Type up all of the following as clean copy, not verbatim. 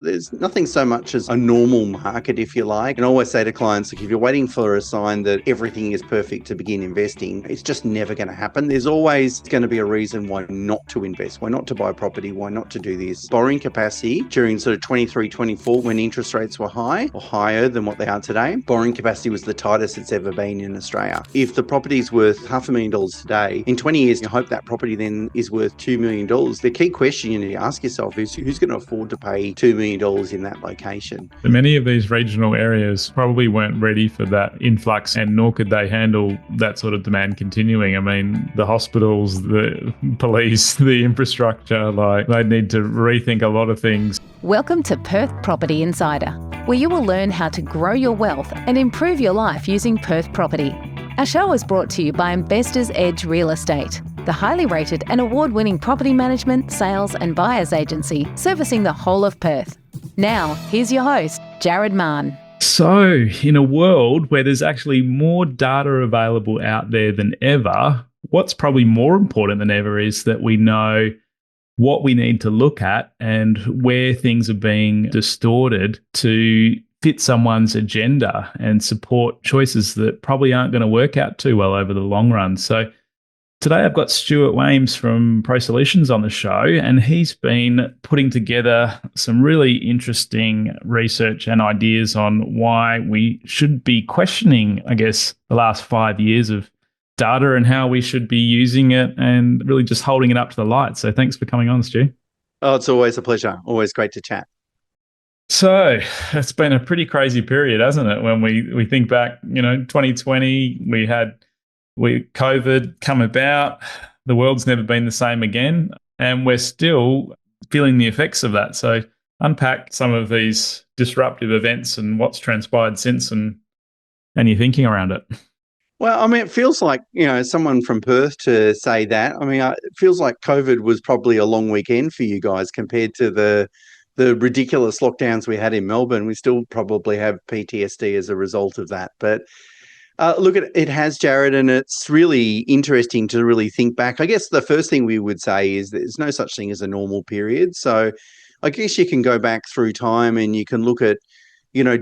there's nothing so much as a normal market, if you like. And I always say to clients, like, if you're waiting for a sign that everything is perfect to begin investing, it's just never going to happen. There's always going to be a reason why not to invest, why not to buy property, why not to do this. Borrowing capacity during sort of 23, 24, when interest rates were high or higher than what they are today, borrowing capacity was the tightest it's ever been in Australia. If the property's worth $500,000 today, in 20 years, you hope that property then is worth $2 million. The key question you need to ask yourself is, who's going to afford to pay $2 million in that location? Many of these regional areas probably weren't ready for that influx, and nor could they handle that sort of demand continuing. I mean, the hospitals, the police, the infrastructure, they'd need to rethink a lot of things. Welcome to Perth Property Insider, where you will learn how to grow your wealth and improve your life using Perth property. Our show is brought to you by Investors Edge Real Estate, the highly rated and award-winning property management, sales and buyers agency servicing the whole of Perth. Now, here's your host, Jared Mann. So, in a world where there's actually more data available out there than ever, what's probably more important than ever is that we know what we need to look at and where things are being distorted to fit someone's agenda and support choices that probably aren't going to work out too well over the long run. So today I've got Stuart Wemyss from ProSolutions on the show, and he's been putting together some really interesting research and ideas on why we should be questioning, I guess, the last 5 years of data and how we should be using it and really just holding it up to the light. So thanks for coming on, Stu. Oh, it's always a pleasure. Always great to chat. So it's been a pretty crazy period, hasn't it? When we think back, 2020, we had COVID come about. The world's never been the same again, and we're still feeling the effects of that. So unpack some of these disruptive events and what's transpired since and your thinking around it. Well, I mean, it feels like, someone from Perth to say that. I mean, it feels like COVID was probably a long weekend for you guys compared to the ridiculous lockdowns we had in Melbourne. We still probably have PTSD as a result of that. But look, it has, Jared, and it's really interesting to really think back. I guess the first thing we would say is there's no such thing as a normal period. So I guess you can go back through time and you can look at,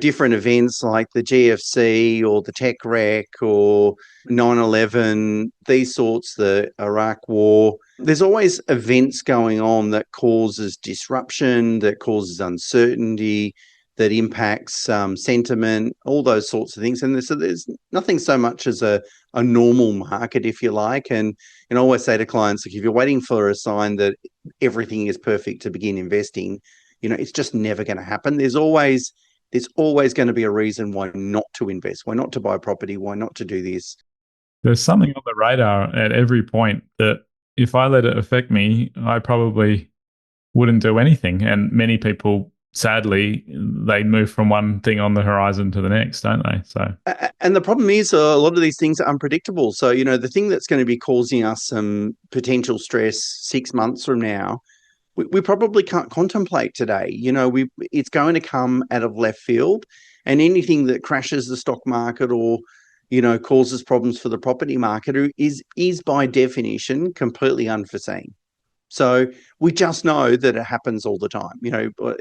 different events like the GFC or the tech wreck or 9/11, these sorts, the Iraq war. There's always events going on that causes disruption, that causes uncertainty, that impacts sentiment, all those sorts of things. And there's nothing so much as a normal market, if you like. And I always say to clients, like, if you're waiting for a sign that everything is perfect to begin investing, it's just never going to happen. There's always going to be a reason why not to invest, why not to buy property, why not to do this. There's something on the radar at every point that if I let it affect me, I probably wouldn't do anything. And many people, sadly, they move from one thing on the horizon to the next, don't they? So, and the problem is a lot of these things are unpredictable. So, the thing that's going to be causing us some potential stress 6 months from now, we probably can't contemplate today. It's going to come out of left field, and anything that crashes the stock market or, causes problems for the property market is by definition completely unforeseen. So we just know that it happens all the time.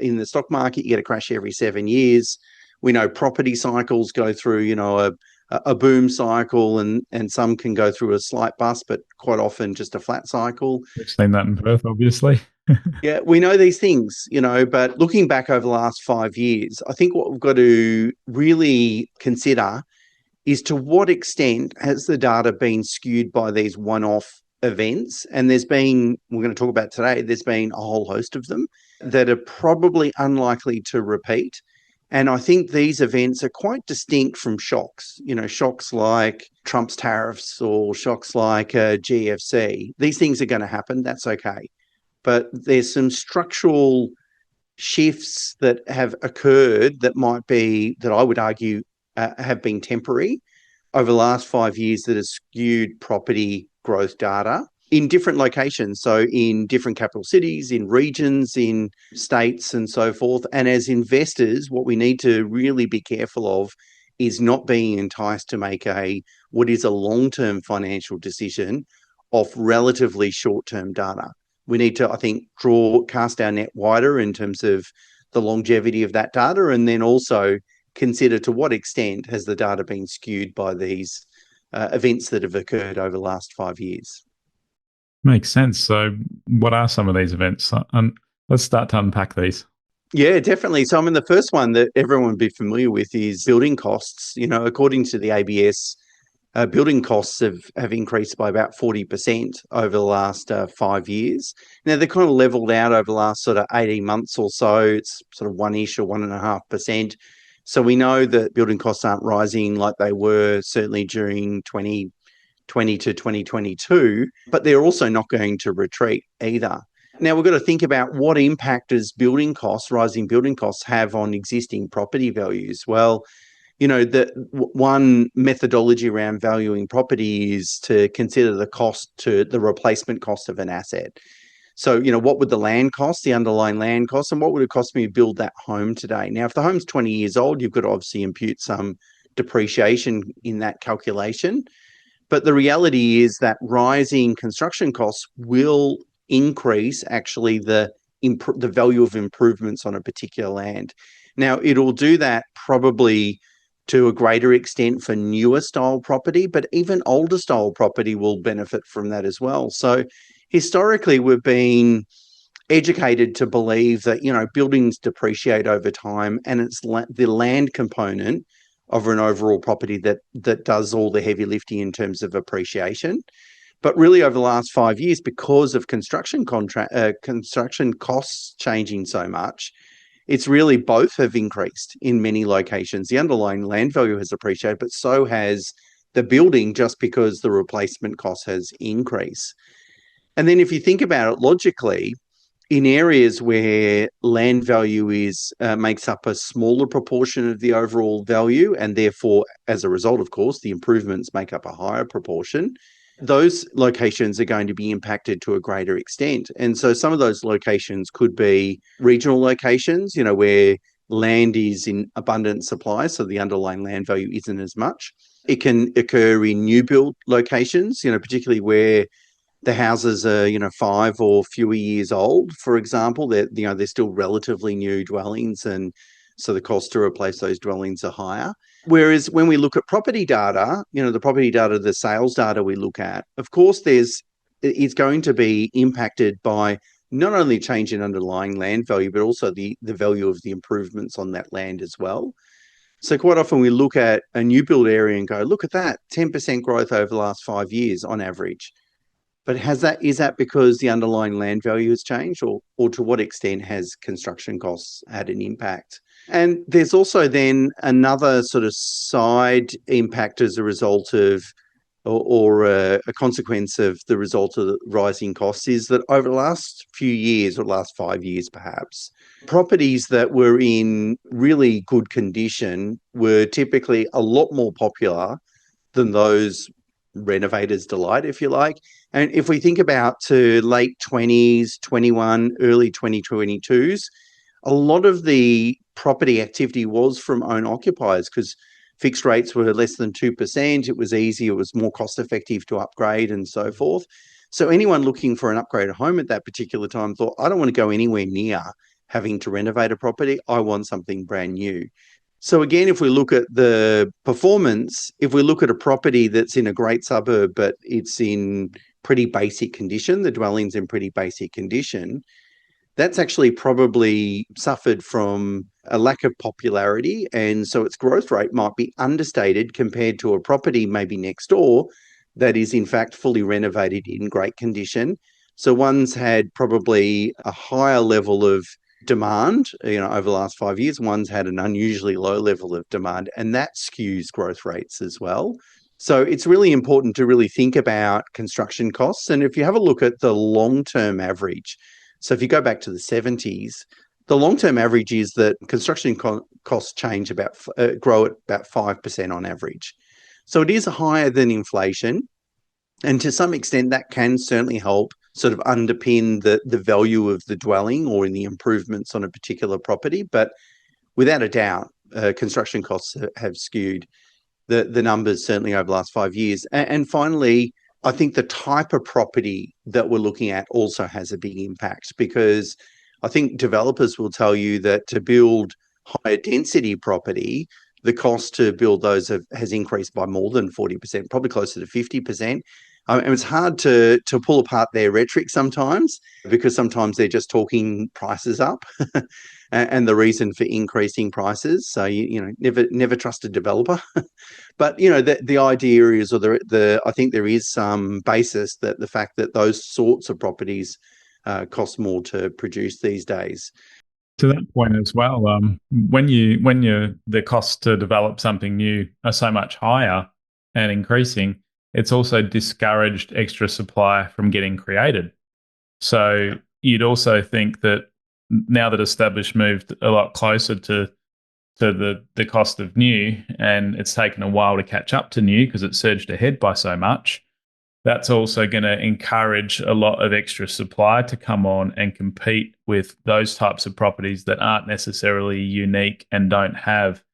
In the stock market, you get a crash every 7 years. We know property cycles go through, a boom cycle, and some can go through a slight bust, but quite often just a flat cycle. We've seen that in Perth, obviously. Yeah, we know these things, but looking back over the last 5 years, I think what we've got to really consider is to what extent has the data been skewed by these one-off events? And we're going to talk about today, there's been a whole host of them that are probably unlikely to repeat. And I think these events are quite distinct from shocks, shocks like Trump's tariffs or shocks like GFC. These things are going to happen. That's okay. But there's some structural shifts that have occurred that I would argue, have been temporary over the last 5 years that has skewed property growth data in different locations. So in different capital cities, in regions, in states and so forth. And as investors, what we need to really be careful of is not being enticed to make what is a long-term financial decision off relatively short-term data. We need to, I think, cast our net wider in terms of the longevity of that data, and then also consider to what extent has the data been skewed by these events that have occurred over the last 5 years. Makes sense. So what are some of these events? Let's start to unpack these. Yeah, definitely. So, I mean, the first one that everyone would be familiar with is building costs. According to the ABS, building costs have increased by about 40% over the last 5 years. Now, they're kind of leveled out over the last sort of 18 months or so. It's sort of 1-ish or 1.5%. So we know that building costs aren't rising like they were certainly during 2020 to 2022, but they're also not going to retreat either. Now, we've got to think about what impact does rising building costs have on existing property values. Well, the one methodology around valuing property is to consider the replacement cost of an asset. So, what would the land cost, the underlying land cost, and what would it cost me to build that home today? Now, if the home's 20 years old, you've got to obviously impute some depreciation in that calculation. But the reality is that rising construction costs will increase actually the value of improvements on a particular land. Now, it'll do that probably to a greater extent for newer style property, but even older style property will benefit from that as well. So historically, we've been educated to believe that, buildings depreciate over time, and it's the land component of an overall property that does all the heavy lifting in terms of appreciation. But really, over the last 5 years, because of construction costs changing so much, it's really both have increased in many locations. The underlying land value has appreciated, but so has the building, just because the replacement cost has increased. And then if you think about it logically, in areas where land value makes up a smaller proportion of the overall value, and therefore, as a result, of course, the improvements make up a higher proportion, those locations are going to be impacted to a greater extent. And so some of those locations could be regional locations, where land is in abundant supply, so the underlying land value isn't as much. It can occur in new build locations, particularly where the houses are, 5 or fewer years old, for example. They're still relatively new dwellings, and so the cost to replace those dwellings are higher. Whereas when we look at property data, the property data, the sales data we look at, of course, it's going to be impacted by not only change in underlying land value, but also the value of the improvements on that land as well. So quite often we look at a new build area and go, look at that, 10% growth over the last 5 years on average. But is that because the underlying land value has changed, or to what extent has construction costs had an impact? And there's also then another sort of side impact as a result of, or a consequence of the result of the rising costs, is that over the last few years, or last 5 years perhaps, properties that were in really good condition were typically a lot more popular than those renovators' delight, if you like. And if we think about to late 20s, 21, early 2022s, a lot of the property activity was from owner occupiers because fixed rates were less than 2%. It was easy. It was more cost effective to upgrade and so forth. So anyone looking for an upgraded home at that particular time thought, I don't want to go anywhere near having to renovate a property. I want something brand new. So again, if we look at the performance, if we look at a property that's in a great suburb, but it's in pretty basic condition, the dwelling's in pretty basic condition, that's actually probably suffered from a lack of popularity. And so its growth rate might be understated compared to a property maybe next door that is in fact fully renovated in great condition. So one's had probably a higher level of demand, over the last 5 years. One's had an unusually low level of demand, and that skews growth rates as well. So it's really important to really think about construction costs. And if you have a look at the long-term average, so if you go back to the 70s, the long-term average is that construction costs grow at about 5% on average. So it is higher than inflation. And to some extent, that can certainly help sort of underpin the value of the dwelling or in the improvements on a particular property. But without a doubt, construction costs have skewed the numbers certainly over the last 5 years. And finally, I think the type of property that we're looking at also has a big impact, because I think developers will tell you that to build higher density property, the cost to build those has increased by more than 40%, probably closer to 50%. And it's hard to pull apart their rhetoric sometimes, because sometimes they're just talking prices up and the reason for increasing prices. So never trust a developer. But the idea is, or I think there is some basis that the fact that those sorts of properties cost more to produce these days. To that point as well, when the costs to develop something new are so much higher and increasing, it's also discouraged extra supply from getting created. So you'd also think that now that established moved a lot closer to the cost of new, and it's taken a while to catch up to new because it surged ahead by so much, that's also going to encourage a lot of extra supply to come on and compete with those types of properties that aren't necessarily unique and don't have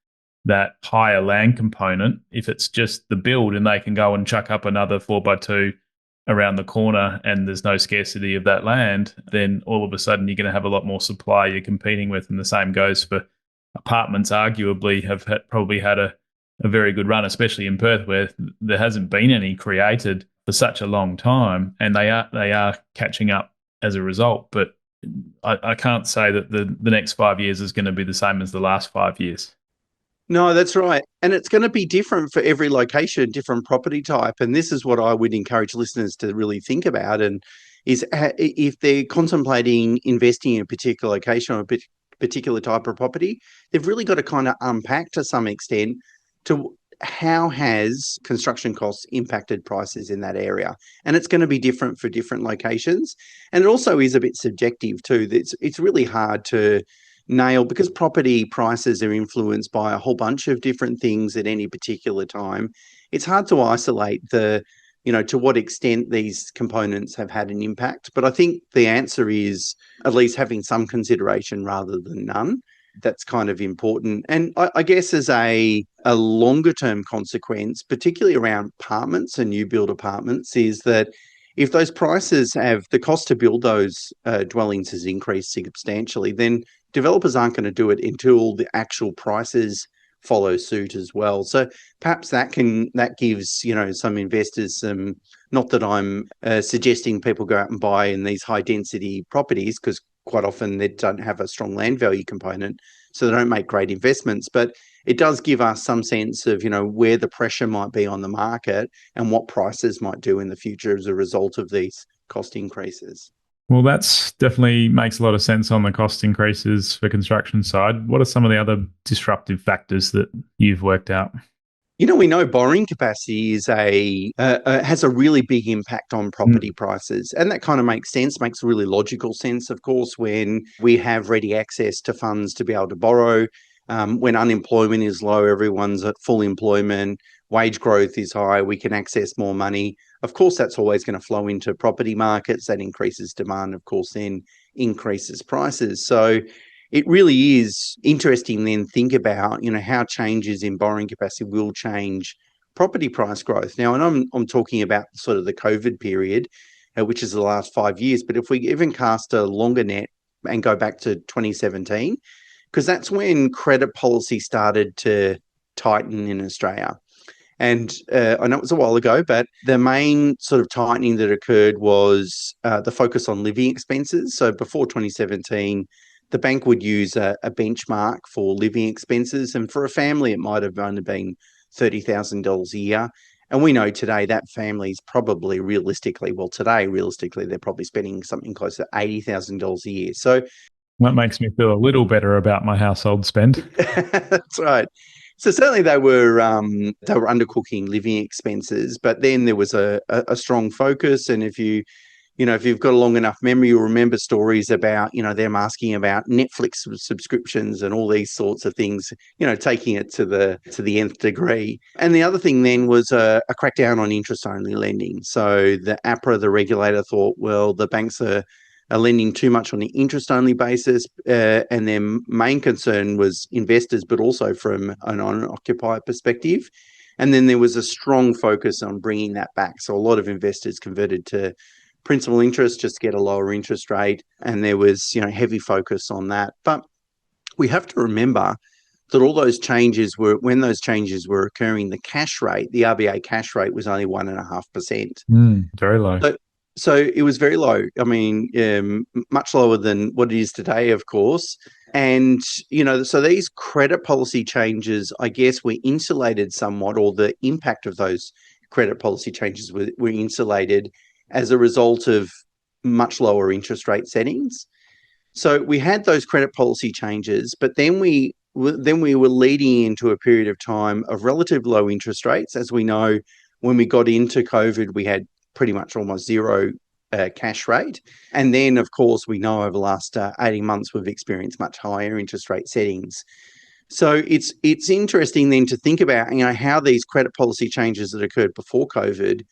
that higher land component. If it's just the build and they can go and chuck up another 4x2 around the corner and there's no scarcity of that land, then all of a sudden you're going to have a lot more supply you're competing with. And the same goes for apartments. Arguably have probably had a very good run, especially in Perth, where there hasn't been any created for such a long time, and they are catching up as a result. But I can't say that the next 5 years is going to be the same as the last 5 years. No, that's right. And it's going to be different for every location, different property type. And this is what I would encourage listeners to really think about, and is if they're contemplating investing in a particular location or a particular type of property, they've really got to kind of unpack to some extent to how has construction costs impacted prices in that area. And it's going to be different for different locations. And it also is a bit subjective too. It's really hard to nail, because property prices are influenced by a whole bunch of different things at any particular time. It's hard to isolate to what extent these components have had an impact. But I think the answer is at least having some consideration rather than none. That's kind of important. And I guess as a longer term consequence, particularly around apartments and new build apartments, is that if those prices have, the cost to build those dwellings has increased substantially, then developers aren't going to do it until the actual prices follow suit as well. So perhaps that gives some investors some, not that I'm suggesting people go out and buy in these high density properties, because quite often they don't have a strong land value component, so they don't make great investments. But it does give us some sense of where the pressure might be on the market and what prices might do in the future as a result of these cost increases. Well, that's definitely makes a lot of sense on the cost increases for construction side. What are some of the other disruptive factors that you've worked out? We know borrowing capacity is has a really big impact on property prices. And that kind of makes really logical sense, of course, when we have ready access to funds to be able to borrow. When unemployment is low, everyone's at full employment, wage growth is high, we can access more money. Of course, that's always going to flow into property markets. That increases demand, of course, then increases prices. So it really is interesting then think about, how changes in borrowing capacity will change property price growth. Now, and I'm talking about sort of the COVID period, which is the last 5 years. But if we even cast a longer net and go back to 2017, because that's when credit policy started to tighten in Australia. And I know it was a while ago, but the main sort of tightening that occurred was the focus on living expenses. So before 2017, the bank would use a benchmark for living expenses. And for a family, it might have only been $30,000 a year. And we know today that family's probably realistically, they're probably spending something close to $80,000 a year. So that makes me feel a little better about my household spend. That's right. So certainly they were undercooking living expenses, but then there was a strong focus. And if you've got a long enough memory, you'll remember stories about, them asking about Netflix subscriptions and all these sorts of things, taking it to the nth degree. And the other thing then was a crackdown on interest-only lending. So the APRA, the regulator, thought, well, the banks are lending too much on the interest-only basis, and their main concern was investors, but also from an owner-occupier perspective. And then there was a strong focus on bringing that back. So a lot of investors converted to principal interest, just get a lower interest rate. And there was, heavy focus on that. But we have to remember that all those changes when those changes were occurring, the RBA cash rate was only 1.5%. Very low. So it was very low. I mean, much lower than what it is today, of course. And, so these credit policy changes, I guess, were insulated somewhat, or the impact of those credit policy changes were insulated as a result of much lower interest rate settings. So we had those credit policy changes, but then we were leading into a period of time of relative low interest rates. As we know, when we got into COVID, we had pretty much almost zero cash rate. And then, of course, we know over the last 18 months, we've experienced much higher interest rate settings. So it's interesting then to think about, how these credit policy changes that occurred before COVID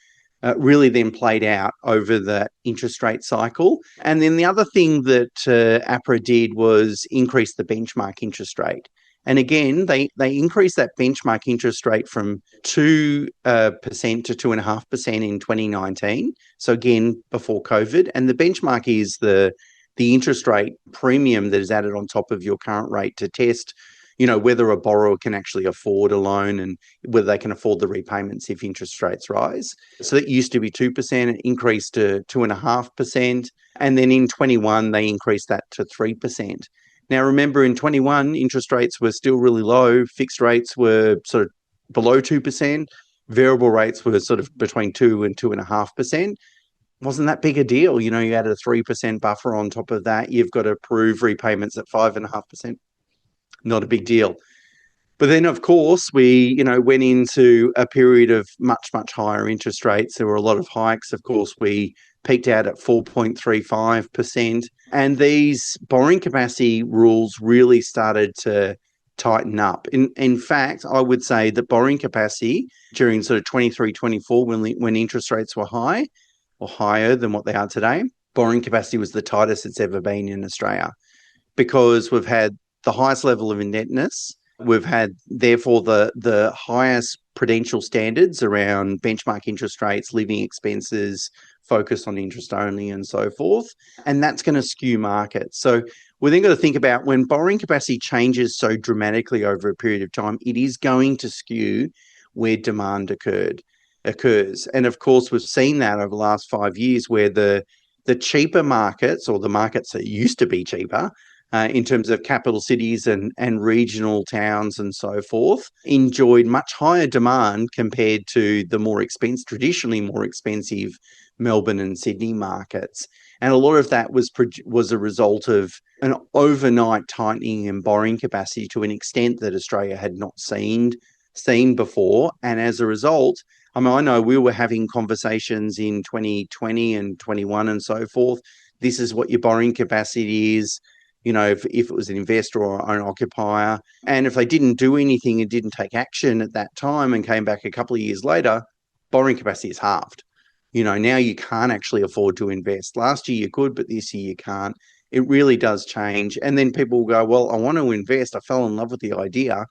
really then played out over the interest rate cycle. And then the other thing that APRA did was increase the benchmark interest rate. And again, they increased that benchmark interest rate from 2% to 2.5% in 2019. So again, before COVID. And the benchmark is the interest rate premium that is added on top of your current rate to test, whether a borrower can actually afford a loan and whether they can afford the repayments if interest rates rise. So that used to be 2%, it increased to 2.5%. And then in 21, they increased that to 3%. Now, remember, in 21, interest rates were still really low. Fixed rates were sort of below 2%. Variable rates were sort of between 2 and 2.5%. Wasn't that big a deal? You added a 3% buffer on top of that. You've got to approve repayments at 5.5%. Not a big deal. But then, of course, we, went into a period of much, much higher interest rates. There were a lot of hikes. Of course, we peaked out at 4.35%. And these borrowing capacity rules really started to tighten up. In fact, I would say that borrowing capacity during sort of 23, 24, when interest rates were high or higher than what they are today, borrowing capacity was the tightest it's ever been in Australia, because we've had the highest level of indebtedness. We've had, therefore, the highest prudential standards around benchmark interest rates, living expenses, focus on interest only, and so forth. And that's going to skew markets. So we're then going to think about, when borrowing capacity changes so dramatically over a period of time, it is going to skew where demand occurs. And of course, we've seen that over the last 5 years, where the cheaper markets, or the markets that used to be cheaper, in terms of capital cities and regional towns and so forth, enjoyed much higher demand compared to the traditionally more expensive Melbourne and Sydney markets. And a lot of that was a result of an overnight tightening in borrowing capacity to an extent that Australia had not seen before. And as a result, I know we were having conversations in 2020 and 21 and so forth. This is what your borrowing capacity is. If it was an investor or an occupier, and if they didn't do anything and didn't take action at that time and came back a couple of years later, borrowing capacity is halved. Now you can't actually afford to invest. Last year you could, but this year you can't. It really does change. And then people will go, well, I want to invest. I fell in love with the idea.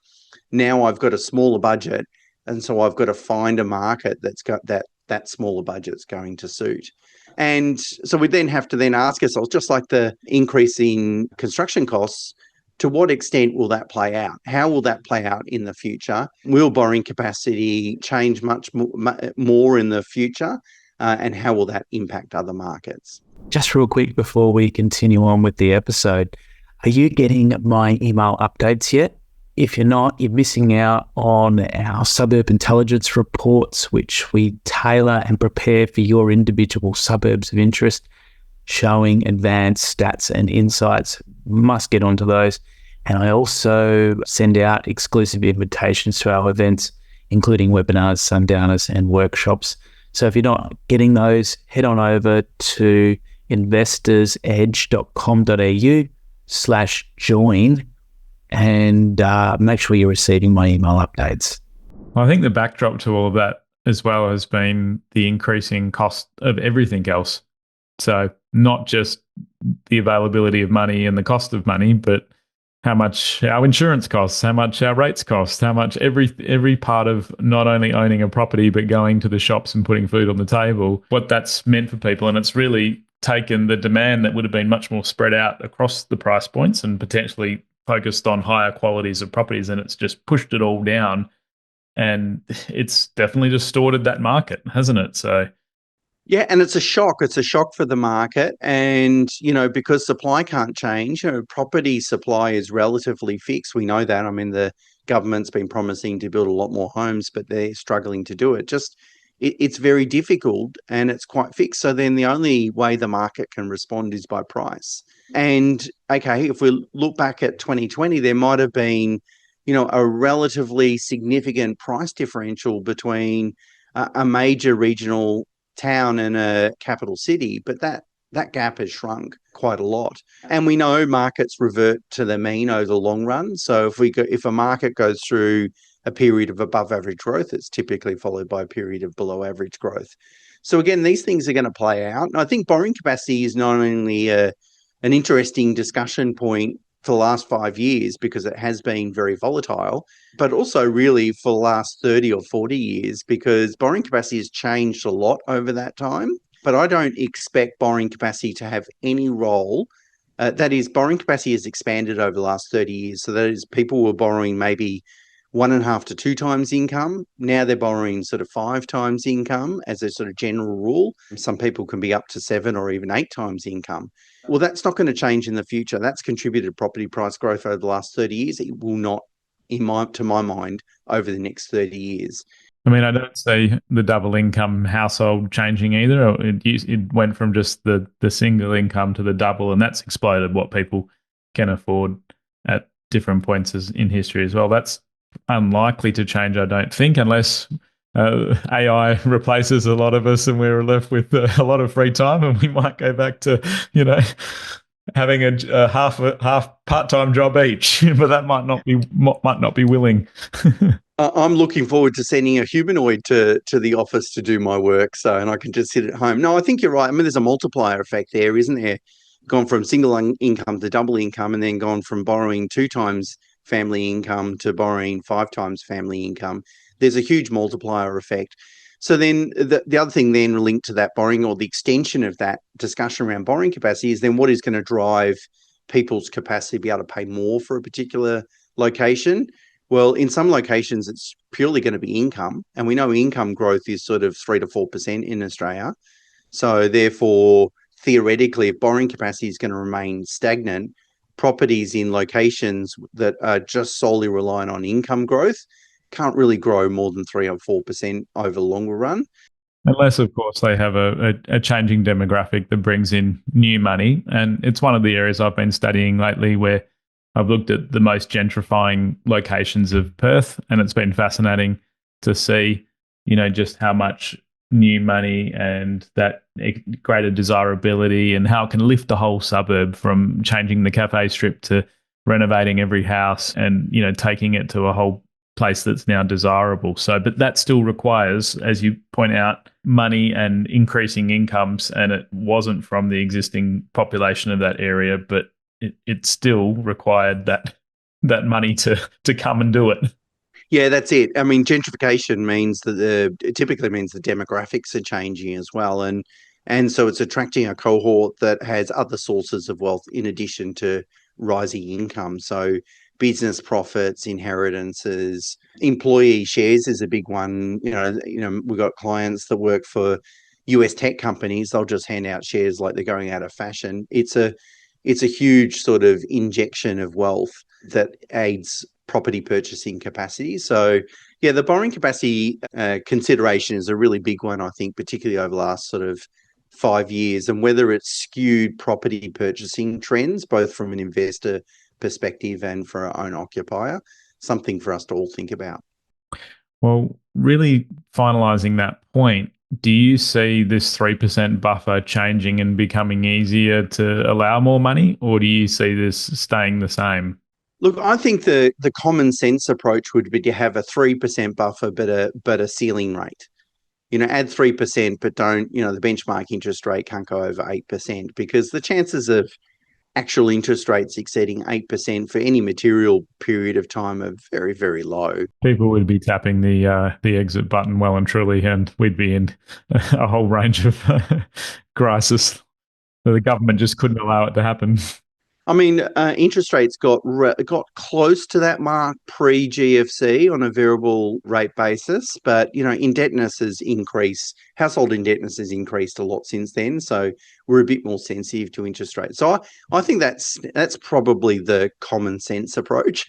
Now I've got a smaller budget. And so I've got to find a market that's got that smaller budget's going to suit. And so we then have to ask ourselves, just like the increase in construction costs, to what extent will that play out? How will that play out in the future? Will borrowing capacity change much more in the future? And how will that impact other markets? Just real quick before we continue on with the episode, are you getting my email updates yet? If you're not, you're missing out on our suburb intelligence reports, which we tailor and prepare for your individual suburbs of interest, showing advanced stats and insights. Must get onto those. And I also send out exclusive invitations to our events, including webinars, sundowners, and workshops. So if you're not getting those, head on over to investorsedge.com.au/join and make sure you're receiving my email updates. I think the backdrop to all of that as well has been the increasing cost of everything else. So not just the availability of money and the cost of money, but how much our insurance costs, how much our rates cost, how much every part of not only owning a property but going to the shops and putting food on the table, what that's meant for people. And it's really taken the demand that would have been much more spread out across the price points and potentially focused on higher qualities of properties, and it's just pushed it all down. And it's definitely distorted that market, hasn't it? So yeah, and it's a shock. It's a shock for the market. And, because supply can't change, property supply is relatively fixed. We know that. I mean, the government's been promising to build a lot more homes, but they're struggling to do it. It's very difficult and it's quite fixed. So then the only way the market can respond is by price. And, okay, if we look back at 2020, there might have been, a relatively significant price differential between a major regional town and a capital city, but that gap has shrunk quite a lot. And we know markets revert to the mean over the long run. So if a market goes through a period of above average growth, it's typically followed by a period of below average growth. So again, these things are going to play out. And I think borrowing capacity is not only an interesting discussion point for the last 5 years because it has been very volatile, but also really for the last 30 or 40 years because borrowing capacity has changed a lot over that time. But I don't expect borrowing capacity to have any role. That is, borrowing capacity has expanded over the last 30 years. So that is, people were borrowing maybe 1.5 to 2 times income. Now they're borrowing sort of 5 times income as a sort of general rule. Some people can be up to 7 or even 8 times income. Well, that's not going to change in the future. That's contributed to property price growth over the last 30 years. It will not, to my mind, over the next 30 years. I mean, I don't see the double income household changing either. It went from just the single income to the double, and that's exploded what people can afford at different points in history as well. That's unlikely to change, I don't think, unless AI replaces a lot of us and we're left with a lot of free time, and we might go back to, having a half part-time job each, but that might not be willing. I'm looking forward to sending a humanoid to the office to do my work, and I can just sit at home. No, I think you're right. I mean, there's a multiplier effect there, isn't there? Gone from single income to double income, and then gone from borrowing 2 times family income to borrowing 5 times family income. There's a huge multiplier effect. So then the other thing then linked to that borrowing, or the extension of that discussion around borrowing capacity, is then what is going to drive people's capacity to be able to pay more for a particular location? Well, in some locations, it's purely going to be income. And we know income growth is sort of 3 to 4% in Australia. So therefore, theoretically, if borrowing capacity is going to remain stagnant, properties in locations that are just solely reliant on income growth can't really grow more than 3 or 4% over the longer run. Unless, of course, they have a changing demographic that brings in new money. And it's one of the areas I've been studying lately where I've looked at the most gentrifying locations of Perth, and it's been fascinating to see, just how much new money and that greater desirability and how it can lift the whole suburb from changing the cafe strip to renovating every house and, taking it to a whole place that's now desirable. So, but that still requires, as you point out, money and increasing incomes, and it wasn't from the existing population of that area, but it still required that money to come and do it. Yeah, that's it. I mean, gentrification means that it typically means the demographics are changing as well, and so it's attracting a cohort that has other sources of wealth in addition to rising income. So business profits, inheritances, employee shares is a big one. We've got clients that work for US tech companies. They'll just hand out shares like they're going out of fashion. It's a huge sort of injection of wealth that aids property purchasing capacity. So, yeah, the borrowing capacity consideration is a really big one, I think, particularly over the last sort of 5 years, and whether it's skewed property purchasing trends, both from an investor perspective and for our own occupier, something for us to all think about. Well, really finalising that point, do you see this 3% buffer changing and becoming easier to allow more money, or do you see this staying the same? Look, I think the common sense approach would be to have a 3% buffer, but a ceiling rate. Add 3%, but don't, the benchmark interest rate can't go over 8%, because the chances of actual interest rates exceeding 8% for any material period of time are very, very low. People would be tapping the exit button well and truly, and we'd be in a whole range of crisis. The government just couldn't allow it to happen. I mean, interest rates got close to that mark pre-GFC on a variable rate basis, but indebtedness has increased. Household indebtedness has increased a lot since then, so we're a bit more sensitive to interest rates. So I think that's probably the common sense approach.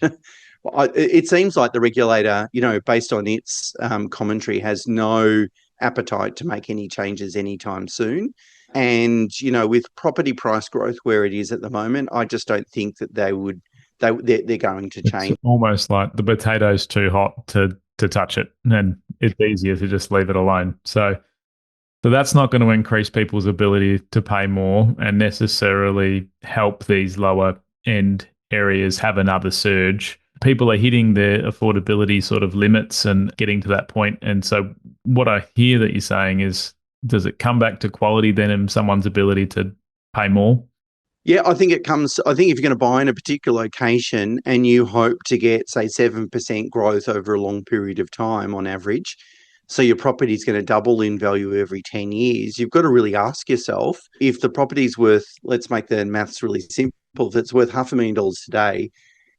It seems like the regulator, based on its commentary, has no appetite to make any changes anytime soon. And, with property price growth where it is at the moment, I just don't think that they're going to change. It's almost like the potato's too hot to touch it, and it's easier to just leave it alone. So that's not going to increase people's ability to pay more and necessarily help these lower end areas have another surge. People are hitting their affordability sort of limits and getting to that point. And so what I hear that you're saying is, does it come back to quality then in someone's ability to pay more? Yeah, I think if you're going to buy in a particular location and you hope to get, say, 7% growth over a long period of time on average, so your property is going to double in value every 10 years, you've got to really ask yourself, if the property's worth, let's make the maths really simple, if it's worth $500,000 today,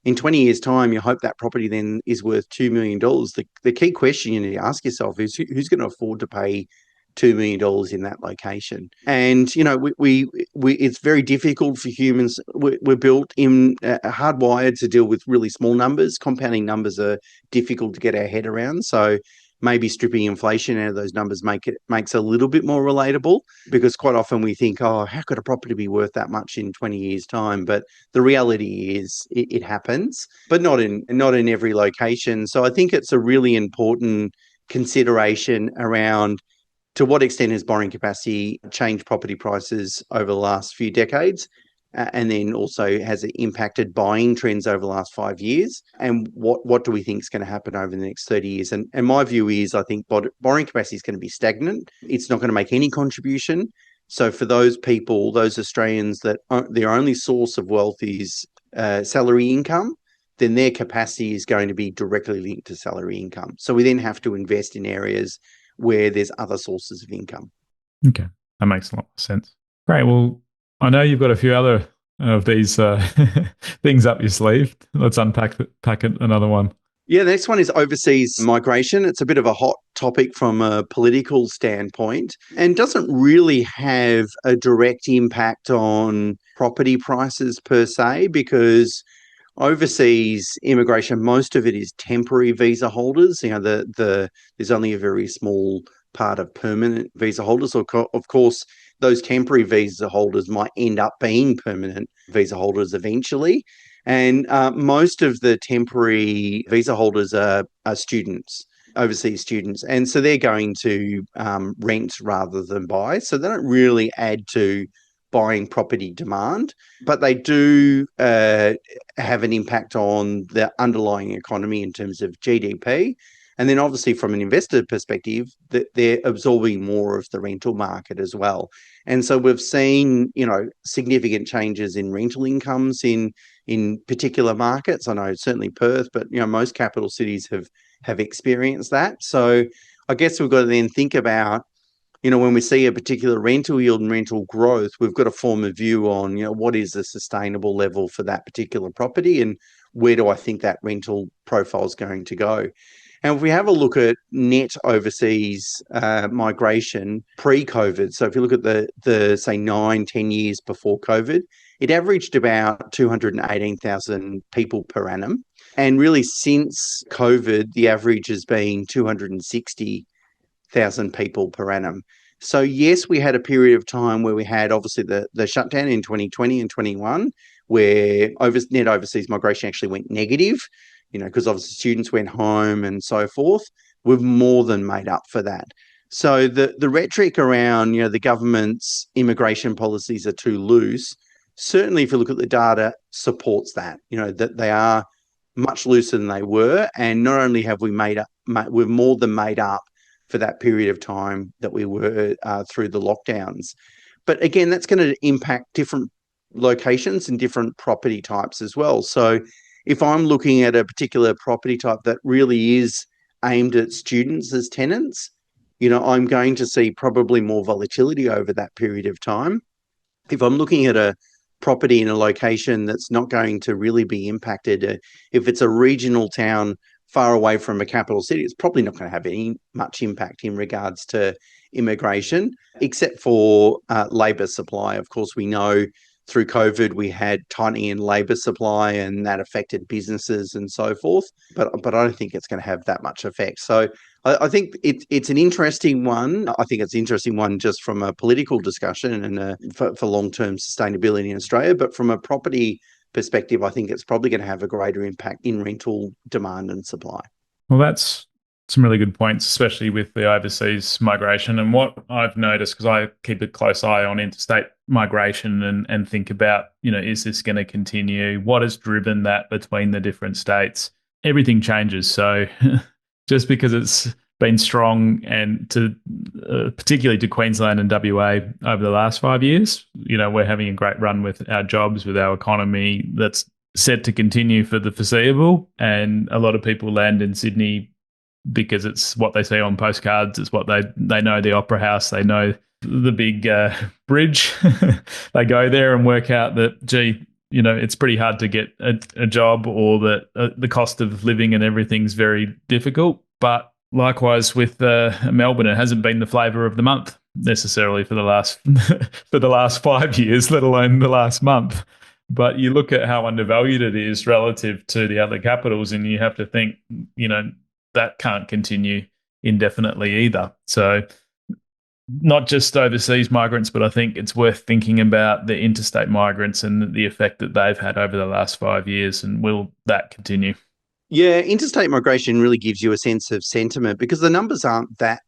in 20 years' time, you hope that property then is worth $2 million. The key question you need to ask yourself is, who's going to afford to pay $2 million in that location? And we it's very difficult for humans. We're built in hardwired to deal with really small numbers. Compounding numbers are difficult to get our head around. So maybe stripping inflation out of those numbers makes a little bit more relatable, because quite often we think, oh, how could a property be worth that much in 20 years' time? But the reality is it happens, but not in every location. So I think it's a really important consideration around, to what extent has borrowing capacity changed property prices over the last few decades? And then also, has it impacted buying trends over the last 5 years? And what do we think is going to happen over the next 30 years? And my view is, I think borrowing capacity is going to be stagnant. It's not going to make any contribution. So for those people, those Australians that their only source of wealth is salary income, then their capacity is going to be directly linked to salary income. So we then have to invest in areas where there's other sources of income. Okay, that makes a lot of sense. Great. Well, I know you've got a few other of these things up your sleeve. Let's unpack another one. Yeah, the next one is overseas migration. It's a bit of a hot topic from a political standpoint and doesn't really have a direct impact on property prices per se, because overseas immigration, most of it is temporary visa holders. There's only a very small part of permanent visa holders. So of course, those temporary visa holders might end up being permanent visa holders eventually. And most of the temporary visa holders are students, overseas students. And so they're going to rent rather than buy. So they don't really add to buying property demand, but they do have an impact on the underlying economy in terms of GDP. And then obviously from an investor perspective, that they're absorbing more of the rental market as well. And so we've seen, significant changes in rental incomes in particular markets. I know certainly Perth, but most capital cities have experienced that. So I guess we've got to then think about, when we see a particular rental yield and rental growth, we've got to form a view on, what is the sustainable level for that particular property and where do I think that rental profile is going to go. And if we have a look at net overseas migration pre-COVID, so if you look at the say 9-10 years before COVID, it averaged about 218,000 people per annum. And really since COVID, the average has been 260,000 people per annum. So yes, we had a period of time where we had obviously the shutdown in 2020 and 21, where net overseas migration actually went negative, because obviously students went home and so forth. We've more than made up for that. So the rhetoric around, the government's immigration policies are too loose, certainly if you look at the data, supports that, that they are much looser than they were. And not only have we've more than made up for that period of time that we were through the lockdowns. But again, that's going to impact different locations and different property types as well. So if I'm looking at a particular property type that really is aimed at students as tenants, I'm going to see probably more volatility over that period of time. If I'm looking at a property in a location that's not going to really be impacted, if it's a regional town far away from a capital city, it's probably not going to have any much impact in regards to immigration, except for labour supply. Of course, we know through COVID we had tightening in labour supply, and that affected businesses and so forth. But I don't think it's going to have that much effect. So I think it's an interesting one. I think it's an interesting one just from a political discussion and for long-term sustainability in Australia. But from a property perspective, I think it's probably going to have a greater impact in rental demand and supply. Well, that's some really good points, especially with the overseas migration. And what I've noticed, because I keep a close eye on interstate migration and think about, is this going to continue? What has driven that between the different states? Everything changes. So just because it's been strong and particularly to Queensland and WA over the last 5 years, we're having a great run with our jobs, with our economy that's set to continue for the foreseeable. And a lot of people land in Sydney because it's what they see on postcards. It's what they know, the Opera House, they know the big bridge. They go there and work out that, gee, it's pretty hard to get a job, or that the cost of living and everything's very difficult. But likewise with Melbourne, it hasn't been the flavour of the month necessarily for the last 5 years, let alone the last month. But you look at how undervalued it is relative to the other capitals, and you have to think, that can't continue indefinitely either. So not just overseas migrants, but I think it's worth thinking about the interstate migrants and the effect that they've had over the last 5 years, and will that continue? Yeah, interstate migration really gives you a sense of sentiment, because the numbers aren't that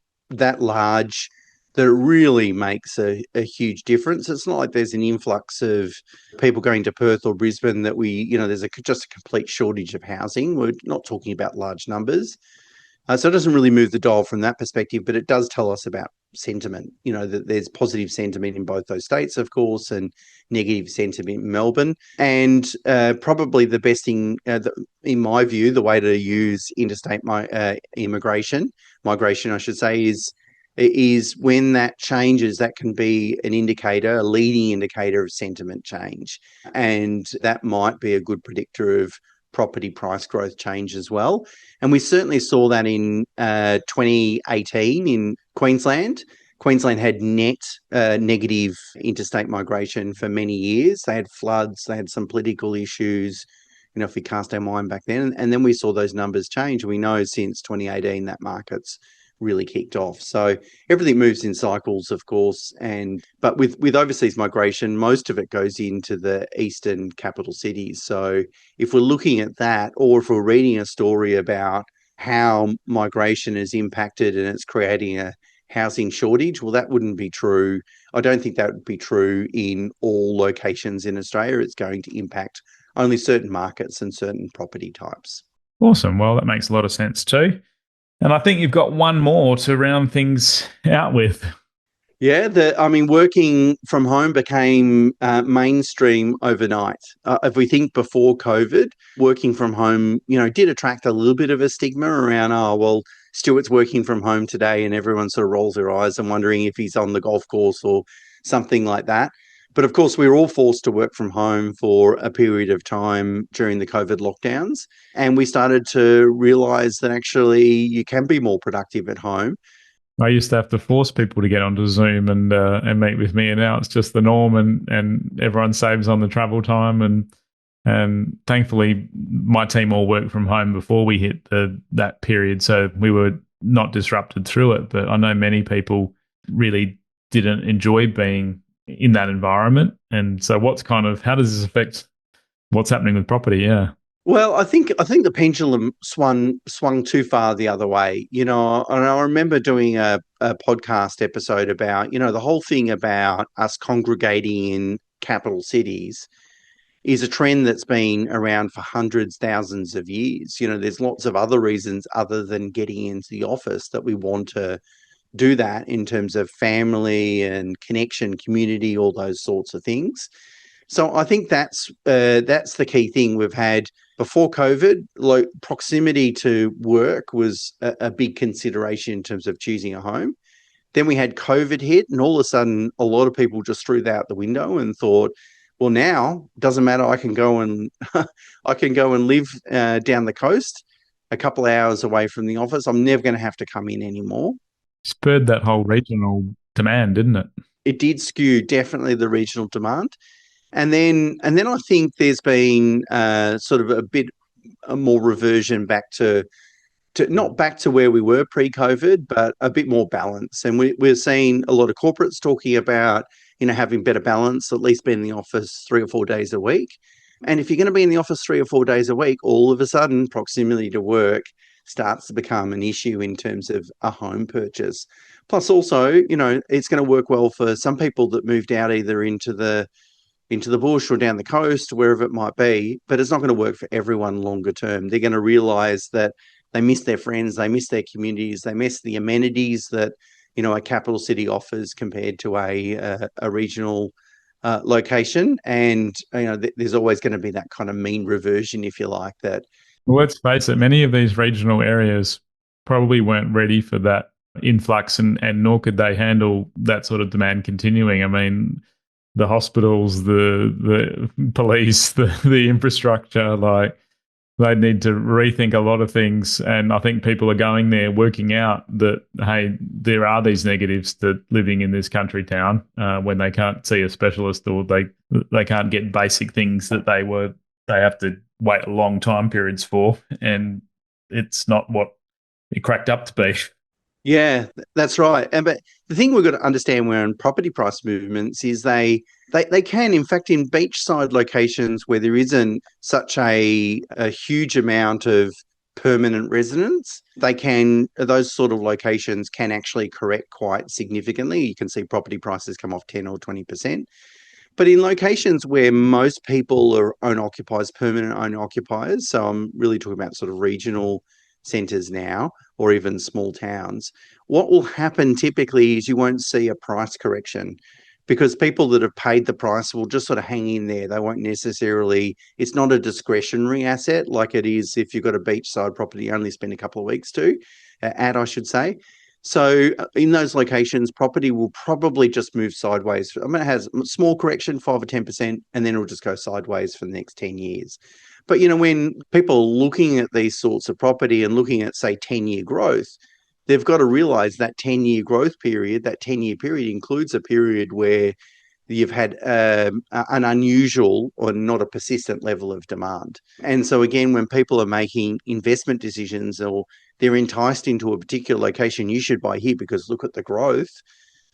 large that it really makes a huge difference. It's not like there's an influx of people going to Perth or Brisbane that there's just a complete shortage of housing. We're not talking about large numbers. So it doesn't really move the dial from that perspective, but it does tell us about sentiment, that there's positive sentiment in both those states, of course, and negative sentiment in Melbourne. And probably the best thing, in my view, the way to use interstate migration, I should say, is when that changes, that can be an indicator, a leading indicator of sentiment change. And that might be a good predictor of property price growth change as well. And we certainly saw that in 2018 in Queensland. Queensland had net negative interstate migration for many years. They had floods, they had some political issues, if we cast our mind back then. And then we saw those numbers change. We know since 2018 that market's really kicked off. So everything moves in cycles, of course. But with overseas migration, most of it goes into the eastern capital cities. So if we're looking at that, or if we're reading a story about how migration is impacted and it's creating a housing shortage, well, that wouldn't be true. I don't think that would be true in all locations in Australia. It's going to impact only certain markets and certain property types. Awesome. Well, that makes a lot of sense too. And I think you've got one more to round things out with. Yeah, working from home became mainstream overnight. If we think before COVID, working from home, did attract a little bit of a stigma around, Stuart's working from home today, and everyone sort of rolls their eyes and wondering if he's on the golf course or something like that. But of course, we were all forced to work from home for a period of time during the COVID lockdowns. And we started to realise that actually you can be more productive at home. I used to have to force people to get onto Zoom and meet with me, and now it's just the norm, and everyone saves on the travel time. And thankfully, my team all worked from home before we hit that period, so we were not disrupted through it. But I know many people really didn't enjoy being in that environment. And so how does this affect what's happening with property? Yeah. Well, I think the pendulum swung too far the other way. And I remember doing a podcast episode about, the whole thing about us congregating in capital cities is a trend that's been around for hundreds, thousands of years. There's lots of other reasons other than getting into the office that we want to do that, in terms of family and connection, community, all those sorts of things. So I think that's the key thing we've had before COVID. Proximity to work was a big consideration in terms of choosing a home. Then we had COVID hit, and all of a sudden, a lot of people just threw that out the window and thought, "Well, now it doesn't matter. I can go and live down the coast, a couple of hours away from the office. I'm never going to have to come in anymore." Spurred that whole regional demand, didn't it? It did skew definitely the regional demand, and then I think there's been sort of a bit more reversion back to not back to where we were pre-COVID, but a bit more balance. And we're seeing a lot of corporates talking about, having better balance, at least being in the office 3 or 4 days a week. And if you're going to be in the office 3 or 4 days a week, all of a sudden proximity to work starts to become an issue in terms of a home purchase. Plus also, it's going to work well for some people that moved out either into the bush or down the coast, wherever it might be, but it's not going to work for everyone longer term. They're going to realize that they miss their friends, they miss their communities, they miss the amenities that, a capital city offers compared to a regional location. And, there's always going to be that kind of mean reversion, if you like, that. Well, let's face it, many of these regional areas probably weren't ready for that influx, and nor could they handle that sort of demand continuing. I mean, the hospitals, the police, the infrastructure, they need to rethink a lot of things. And I think people are going there working out that, hey, there are these negatives to living in this country town when they can't see a specialist, or they can't get basic things that they have to wait long time periods for. And it's not what it cracked up to be. Yeah, that's right. But the thing we've got to understand around property price movements is they can, in fact, in beachside locations where there isn't such a huge amount of permanent residents, those sort of locations can actually correct quite significantly. You can see property prices come off 10 or 20%. But in locations where most people are owner-occupiers, permanent owner-occupiers, so I'm really talking about sort of regional centres now, or even small towns, what will happen typically is you won't see a price correction, because people that have paid the price will just sort of hang in there. They won't necessarily, it's not a discretionary asset like it is if you've got a beachside property you only spend a couple of weeks I should say. So in those locations, property will probably just move sideways. I mean, it has a small correction, 5 or 10%, and then it'll just go sideways for the next 10 years. But, when people are looking at these sorts of property and looking at, say, 10-year growth, they've got to realise that 10-year growth period, that 10-year period includes a period where you've had an unusual or not a persistent level of demand. And so, again, when people are making investment decisions or they're enticed into a particular location, you should buy here because look at the growth.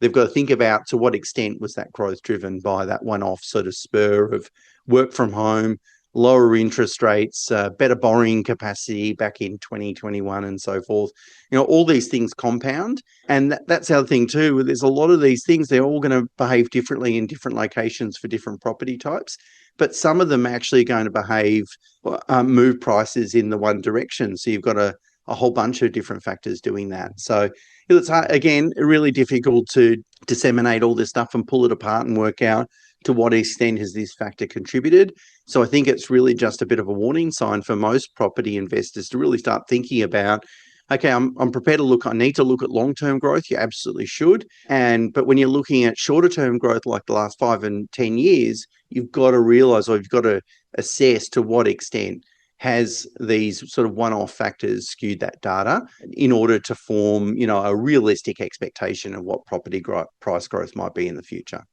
They've got to think about to what extent was that growth driven by that one-off sort of spur of work from home, lower interest rates, better borrowing capacity back in 2021 and so forth. All these things compound. And that's the other thing too. There's a lot of these things, they're all going to behave differently in different locations for different property types. But some of them actually going to move prices in the one direction. So you've got a whole bunch of different factors doing that. So it's, again, really difficult to disseminate all this stuff and pull it apart and work out to what extent has this factor contributed. So I think it's really just a bit of a warning sign for most property investors to really start thinking about, okay, I'm prepared to I need to look at long-term growth. You absolutely should. But when you're looking at shorter-term growth like the last 5 and 10 years, you've got to realise, or you've got to assess to what extent has these sort of one-off factors skewed that data in order to form, a realistic expectation of what property price growth might be in the future.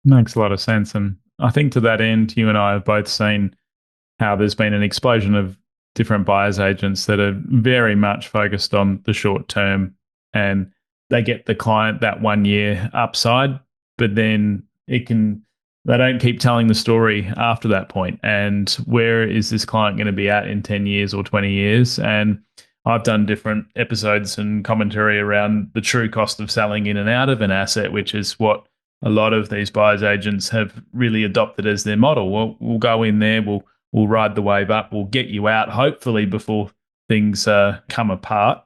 Makes a lot of sense. And I think to that end, you and I have both seen how there's been an explosion of different buyers agents that are very much focused on the short term, and they get the client that 1 year upside, but then they don't keep telling the story after that point. And where is this client going to be at in 10 years or 20 years? And I've done different episodes and commentary around the true cost of selling in and out of an asset, which is what a lot of these buyers agents have really adopted as their model. We'll go in there, we'll ride the wave up, we'll get you out, hopefully before things come apart.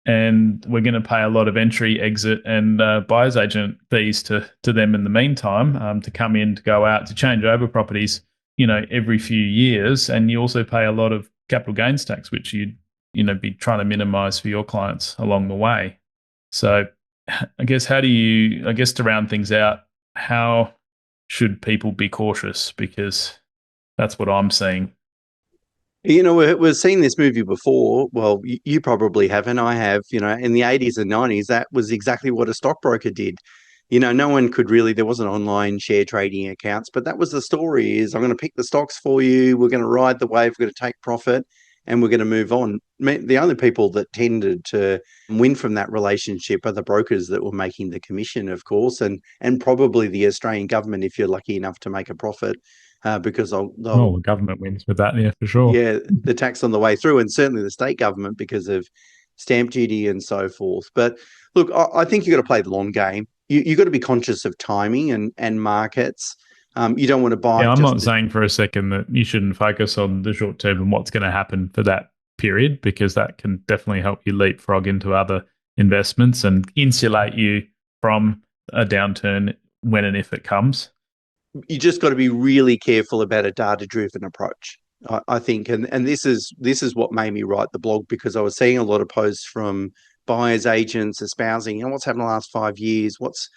and we're going to pay a lot of entry, exit, and buyer's agent fees to them in the meantime, to come in, to go out, to change over properties, every few years. And you also pay a lot of capital gains tax, which you'd be trying to minimize for your clients along the way. So I guess to round things out, how should people be cautious? Because that's what I'm seeing. We've seen this movie before. Well, you probably haven't. I have. In the 80s and 90s, that was exactly what a stockbroker did. No one could really, there wasn't online share trading accounts, but that was the story is I'm going to pick the stocks for you. We're going to ride the wave. We're going to take profit and we're going to move on. The only people that tended to win from that relationship are the brokers that were making the commission, of course, and probably the Australian government if you're lucky enough to make a profit. Because the government wins with that, yeah, for sure. Yeah, the tax on the way through, and certainly the state government because of stamp duty and so forth. But look, I think you've got to play the long game. You've got to be conscious of timing and markets. You don't want to buy. Yeah, I'm not saying for a second that you shouldn't focus on the short term and what's going to happen for that period, because that can definitely help you leapfrog into other investments and insulate you from a downturn when and if it comes. You just got to be really careful about a data-driven approach, I think. And this is what made me write the blog, because I was seeing a lot of posts from buyers agents espousing, what's happened in the last 5 years? What's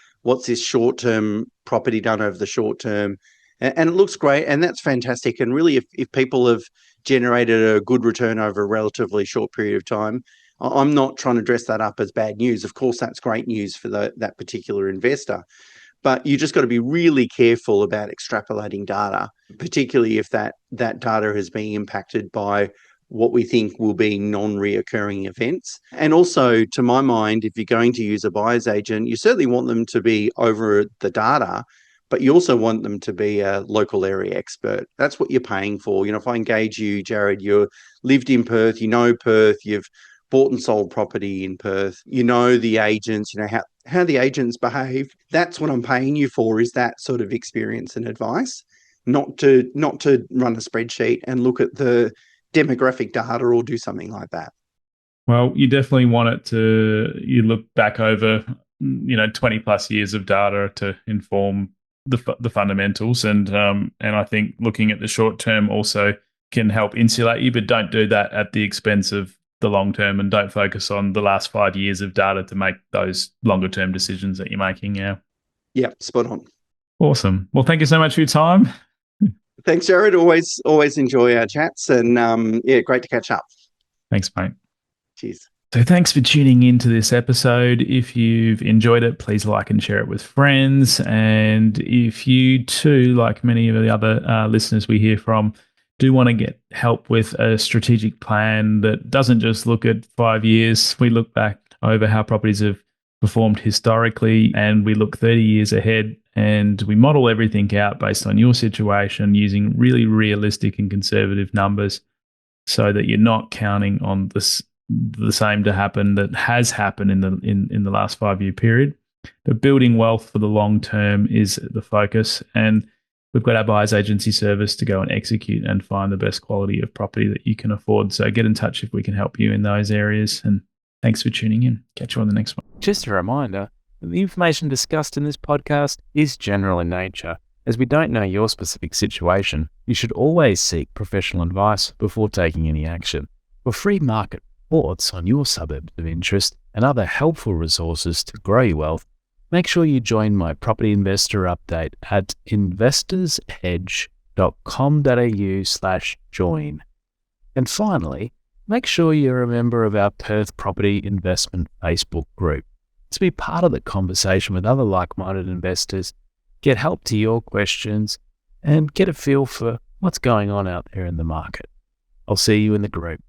this short-term property done over the short term? And it looks great, and that's fantastic. And really, if people have generated a good return over a relatively short period of time, I'm not trying to dress that up as bad news. Of course, that's great news for that particular investor. But you just got to be really careful about extrapolating data, particularly if that data is being impacted by what we think will be non-reoccurring events. And also, to my mind, if you're going to use a buyer's agent, you certainly want them to be over the data, but you also want them to be a local area expert. That's what you're paying for. If I engage you, Jared, you lived in Perth, Perth, you've bought and sold property in Perth, the agents, how the agents behave. That's what I'm paying you for, is that sort of experience and advice, not to run a spreadsheet and look at the demographic data or do something like that. Well, you definitely want you look back over, 20 plus years of data to inform the fundamentals. And I think looking at the short term also can help insulate you, but don't do that at the expense of the long term, and don't focus on the last 5 years of data to make those longer term decisions that you're making now. Yeah, spot on. Awesome. Well, thank you so much for your time. Thanks, Jared. Always enjoy our chats, and great to catch up. Thanks, mate. Cheers. So thanks for tuning into this episode. If you've enjoyed it, please like and share it with friends. And if you too, like many of the other listeners we hear from, do want to get help with a strategic plan that doesn't just look at 5 years. We look back over how properties have performed historically, and we look 30 years ahead, and we model everything out based on your situation using really realistic and conservative numbers, so that you're not counting on the same to happen that has happened in the last 5 year period. But building wealth for the long term is the focus, and we've got our buyer's agency service to go and execute and find the best quality of property that you can afford. So get in touch if we can help you in those areas. And thanks for tuning in. Catch you on the next one. Just a reminder, the information discussed in this podcast is general in nature. As we don't know your specific situation, you should always seek professional advice before taking any action. For free market reports on your suburbs of interest and other helpful resources to grow your wealth, make sure you join my property investor update at investorsedge.com.au/join. And finally, make sure you're a member of our Perth Property Investment Facebook group to be part of the conversation with other like-minded investors, get help to your questions, and get a feel for what's going on out there in the market. I'll see you in the group.